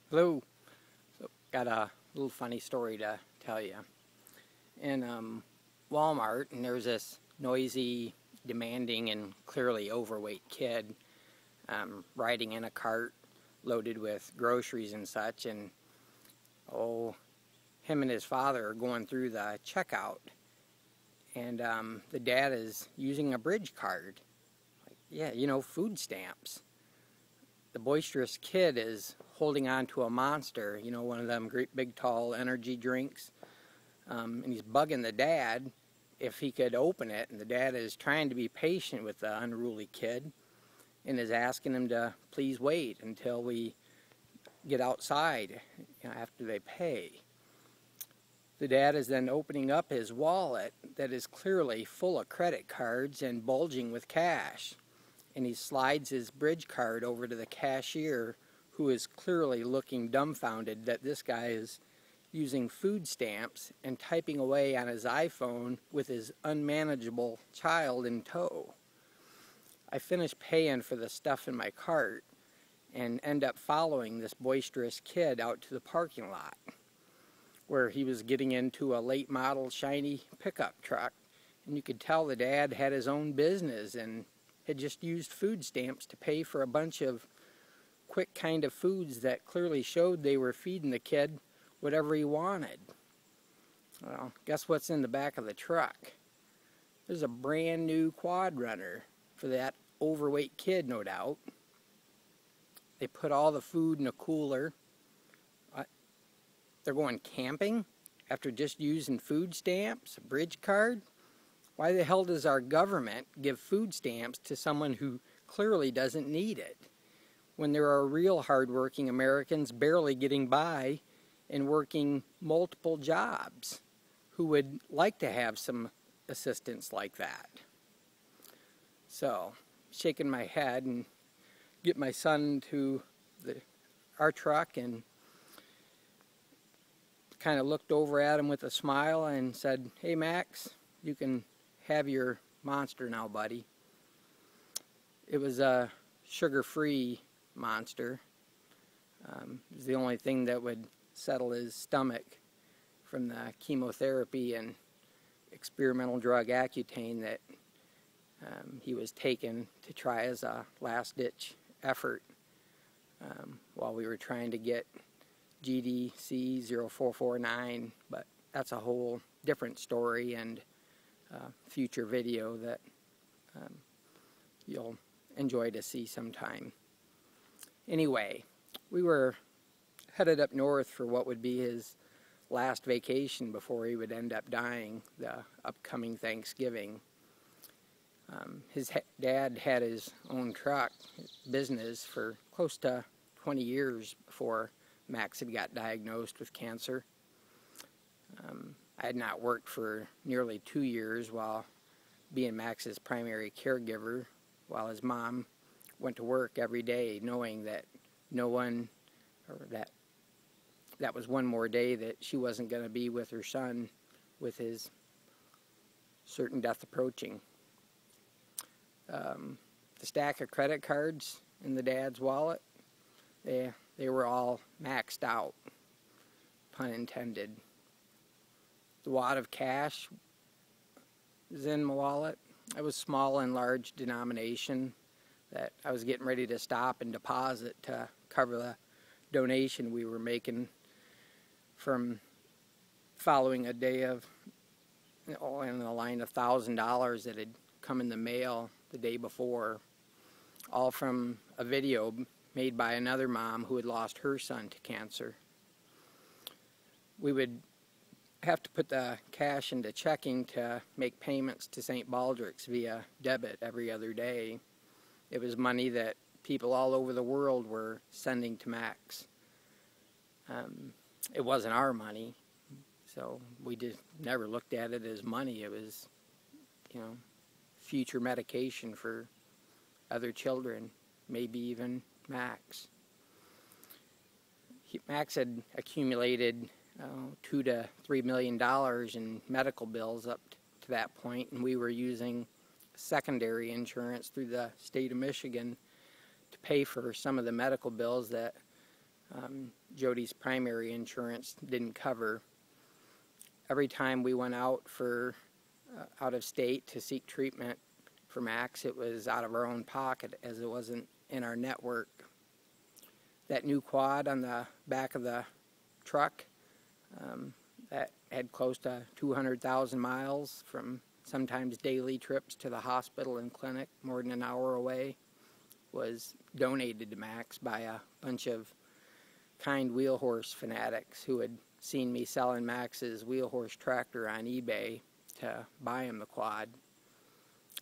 Hello. So, got a little funny story to tell you. In Walmart, and there's this noisy, demanding, and clearly overweight kid riding in a cart loaded with groceries and such, and him and his father are going through the checkout, and the dad is using a bridge card. Like, yeah, food stamps. The boisterous kid is holding on to a Monster, one of them great big tall energy drinks, and he's bugging the dad if he could open it, and the dad is trying to be patient with the unruly kid and is asking him to please wait until we get outside after they pay. The dad is then opening up his wallet that is clearly full of credit cards and bulging with cash, and he slides his bridge card over to the cashier, who is clearly looking dumbfounded that this guy is using food stamps and typing away on his iPhone with his unmanageable child in tow. I finish paying for the stuff in my cart and end up following this boisterous kid out to the parking lot, where he was getting into a late model shiny pickup truck, and you could tell the dad had his own business and had just used food stamps to pay for a bunch of quick kind of foods that clearly showed they were feeding the kid whatever he wanted. Well, guess what's in the back of the truck? There's a brand new quad runner for that overweight kid, no doubt. They put all the food in a cooler. They're going camping after just using food stamps, a bridge card? Why the hell does our government give food stamps to someone who clearly doesn't need it, when there are real hardworking Americans barely getting by and working multiple jobs who would like to have some assistance like that? So, shaking my head and get my son to our truck and kind of looked over at him with a smile and said, "Hey Max, you can have your Monster now, buddy." It was a sugar-free Monster. It was the only thing that would settle his stomach from the chemotherapy and experimental drug Accutane that he was taking to try as a last-ditch effort while we were trying to get GDC 0449, but that's a whole different story and future video that you'll enjoy to see sometime. Anyway, we were headed up north for what would be his last vacation before he would end up dying the upcoming Thanksgiving. His dad had his own truck business for close to 20 years before Max had got diagnosed with cancer. I had not worked for nearly 2 years while being Max's primary caregiver, while his mom went to work every day knowing that that was one more day that she wasn't going to be with her son with his certain death approaching. The stack of credit cards in the dad's wallet, they were all maxed out, pun intended. The wad of cash was in my wallet. It was small and large denomination that I was getting ready to stop and deposit to cover the donation we were making from following a day of in the line of $1,000 that had come in the mail the day before, all from a video made by another mom who had lost her son to cancer. We would have to put the cash into checking to make payments to St. Baldrick's via debit every other day. It was money that people all over the world were sending to Max. It wasn't our money, so we just never looked at it as money. It was, future medication for other children, maybe even Max. Max had accumulated $2 to $3 million in medical bills up to that point, and we were using secondary insurance through the state of Michigan to pay for some of the medical bills that Jody's primary insurance didn't cover. Every time we went out out of state to seek treatment for Max, it was out of our own pocket, as it wasn't in our network. That new quad on the back of the truck, that had close to 200,000 miles from sometimes daily trips to the hospital and clinic more than an hour away, was donated to Max by a bunch of kind wheel horse fanatics who had seen me selling Max's wheel horse tractor on eBay to buy him the quad.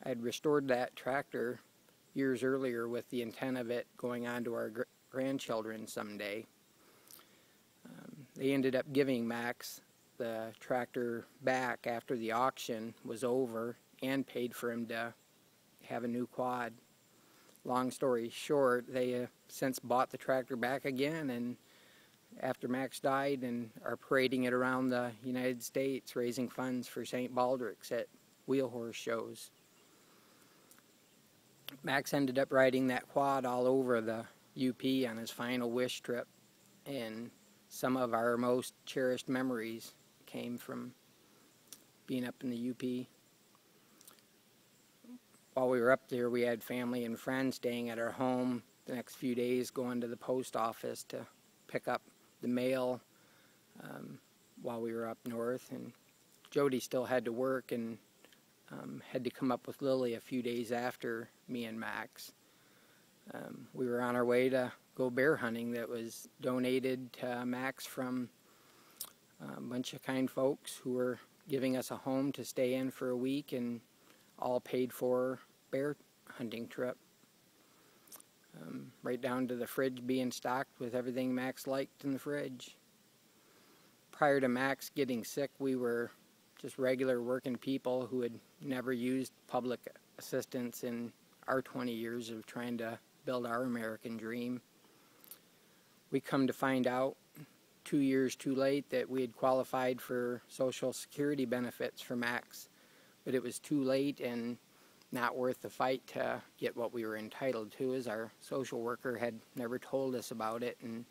I had restored that tractor years earlier with the intent of it going on to our grandchildren someday. They ended up giving Max the tractor back after the auction was over and paid for him to have a new quad. Long story short, they have since bought the tractor back again, and after Max died, and are parading it around the United States, raising funds for St. Baldrick's at wheel horse shows. Max ended up riding that quad all over the UP on his final wish trip, and some of our most cherished memories came from being up in the UP. While we were up there, we had family and friends staying at our home the next few days, going to the post office to pick up the mail while we were up north. And Jody still had to work and had to come up with Lily a few days after me and Max. We were on our way to go bear hunting that was donated to Max from a bunch of kind folks who were giving us a home to stay in for a week, and all paid for bear hunting trip. Right down to the fridge being stocked with everything Max liked in the fridge. Prior to Max getting sick, we were just regular working people who had never used public assistance in our 20 years of trying to build our American dream. We come to find out 2 years too late that we had qualified for Social Security benefits for Max, but it was too late and not worth the fight to get what we were entitled to, as our social worker had never told us about it. And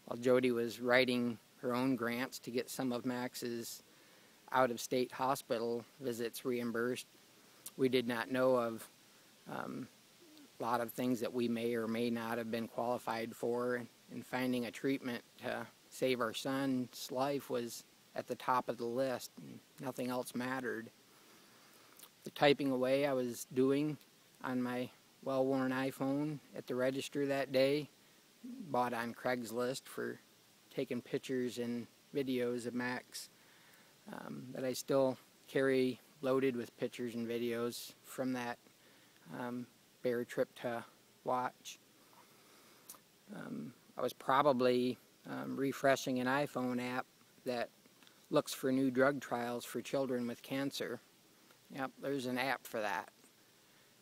while Jody was writing her own grants to get some of Max's out-of-state hospital visits reimbursed, we did not know of a lot of things that we may or may not have been qualified for, and finding a treatment to save our son's life was at the top of the list, and nothing else mattered. The typing away I was doing on my well-worn iPhone at the register that day, bought on Craigslist for taking pictures and videos of Max, that I still carry loaded with pictures and videos from that bear trip to watch. I was probably refreshing an iPhone app that looks for new drug trials for children with cancer. Yep, there's an app for that.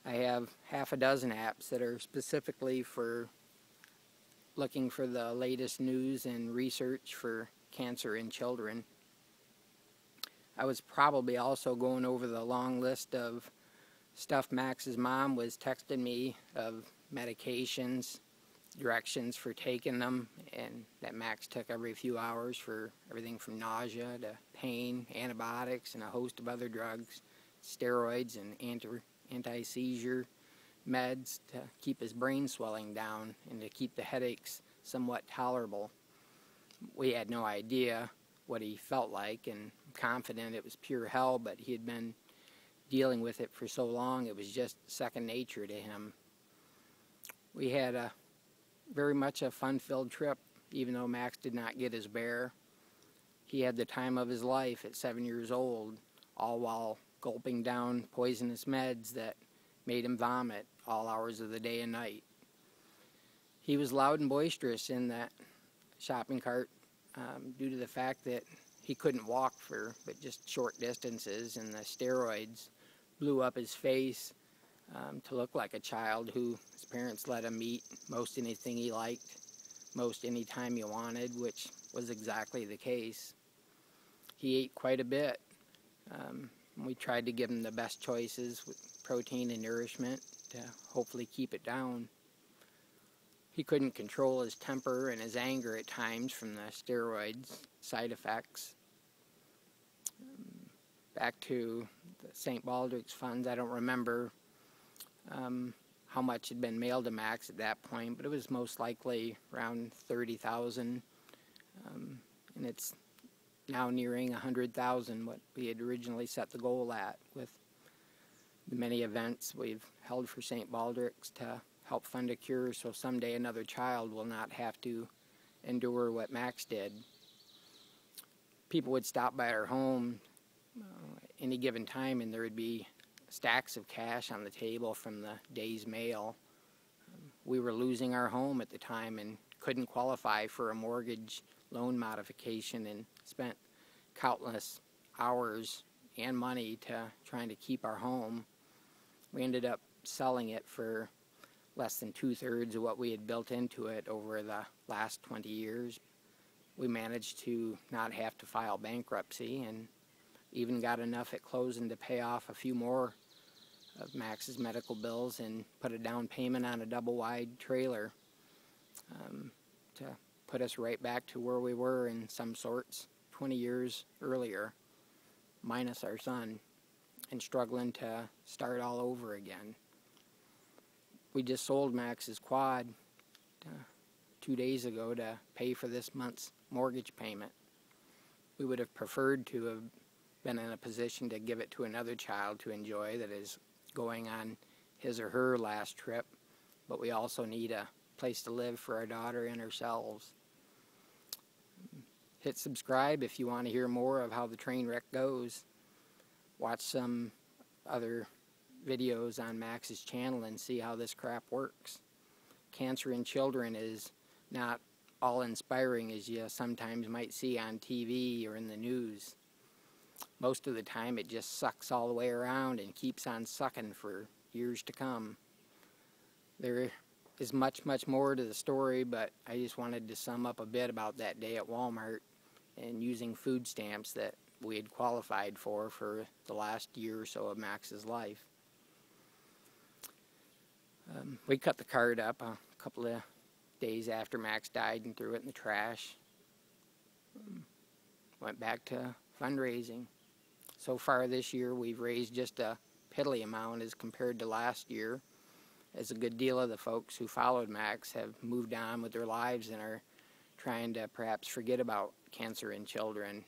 I have half a dozen apps that are specifically for looking for the latest news and research for cancer in children. I was probably also going over the long list of stuff Max's mom was texting me of medications, directions for taking them, and that Max took every few hours for everything from nausea to pain, antibiotics, and a host of other drugs, steroids and anti-seizure meds to keep his brain swelling down and to keep the headaches somewhat tolerable. We had no idea what he felt like, and I'm confident it was pure hell, but he had been dealing with it for so long it was just second nature to him. We had a very much a fun-filled trip, even though Max did not get his bear. He had the time of his life at 7 years old, all while gulping down poisonous meds that made him vomit all hours of the day and night. He was loud and boisterous in that shopping cart due to the fact that he couldn't walk for but just short distances, and the steroids blew up his face to look like a child who his parents let him eat most anything he liked, most any time he wanted, which was exactly the case. He ate quite a bit. We tried to give him the best choices with protein and nourishment to hopefully keep it down. He couldn't control his temper and his anger at times from the steroids side effects. Back to the St. Baldrick's funds, I don't remember how much had been mailed to Max at that point, but it was most likely around $30,000, and it's now nearing $100,000, what we had originally set the goal at, with the many events we've held for St. Baldrick's to help fund a cure so someday another child will not have to endure what Max did. People would stop by our home any given time, and there would be stacks of cash on the table from the day's mail. We were losing our home at the time and couldn't qualify for a mortgage loan modification, and spent countless hours and money to trying to keep our home. We ended up selling it for less than 2/3 of what we had built into it over the last 20 years. We managed to not have to file bankruptcy, and even got enough at closing to pay off a few more of Max's medical bills and put a down payment on a double-wide trailer to put us right back to where we were in some sorts 20 years earlier, minus our son, and struggling to start all over again. We just sold Max's quad 2 days ago to pay for this month's mortgage payment. We would have preferred to have been in a position to give it to another child to enjoy that is going on his or her last trip, but we also need a place to live for our daughter and ourselves. Hit subscribe if you want to hear more of how the train wreck goes. Watch some other videos on Max's channel and see how this crap works. Cancer in children is not all inspiring as you sometimes might see on TV or in the news. Most of the time it just sucks all the way around and keeps on sucking for years to come. There is much more to the story, but I just wanted to sum up a bit about that day at Walmart and using food stamps that we had qualified for the last year or so of Max's life. We cut the card up a couple of days after Max died and threw it in the trash. Went back to fundraising. So far this year we've raised just a piddly amount as compared to last year, as a good deal of the folks who followed Max have moved on with their lives and are trying to perhaps forget about cancer in children.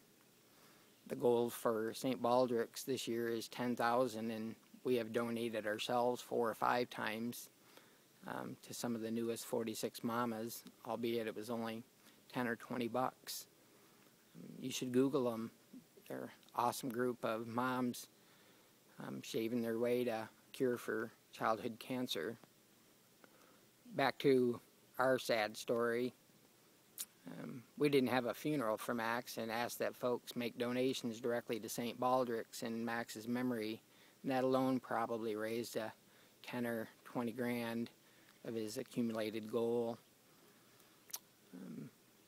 The goal for St. Baldrick's this year is $10,000, and we have donated ourselves 4 or 5 times to some of the newest 46 mamas, albeit it was only 10 or 20 bucks. You should Google them. They're an awesome group of moms shaving their way to cure for childhood cancer. Back to our sad story. We didn't have a funeral for Max and asked that folks make donations directly to St. Baldrick's in Max's memory, and that alone probably raised 10 or 20 grand of his accumulated goal.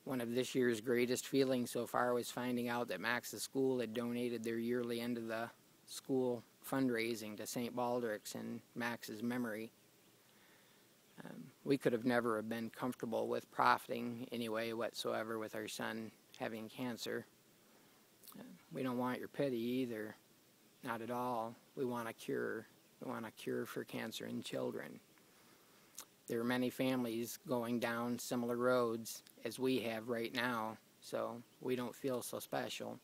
One of this year's greatest feelings so far was finding out that Max's school had donated their yearly end of the school fundraising to St. Baldrick's in Max's memory. We could have never have been comfortable with profiting any way whatsoever with our son having cancer. We don't want your pity either, not at all. We want a cure. We want a cure for cancer in children. There are many families going down similar roads as we have right now, so we don't feel so special.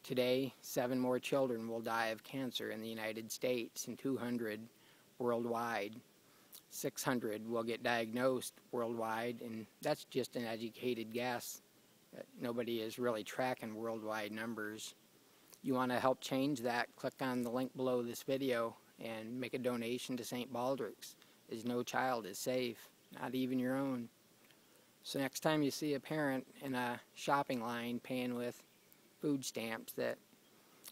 Today, 7 more children will die of cancer in the United States and 200 worldwide. 600 will get diagnosed worldwide, and that's just an educated guess. Nobody is really tracking worldwide numbers. You want to help change that, click on the link below this video and make a donation to St. Baldrick's, as no child is safe, not even your own. So next time you see a parent in a shopping line paying with food stamps that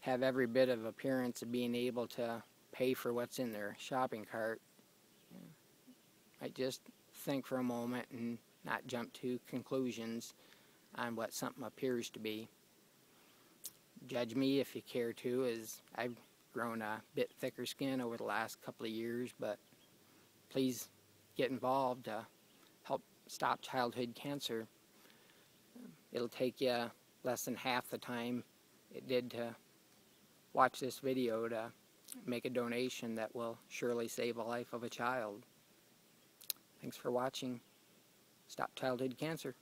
have every bit of appearance of being able to pay for what's in their shopping cart, I just think for a moment and not jump to conclusions on what something appears to be. Judge me if you care to, as I've grown a bit thicker skin over the last couple of years, but please get involved to stop childhood cancer. It'll take you less than half the time it did to watch this video to make a donation that will surely save a life of a child. Thanks for watching. Stop childhood cancer.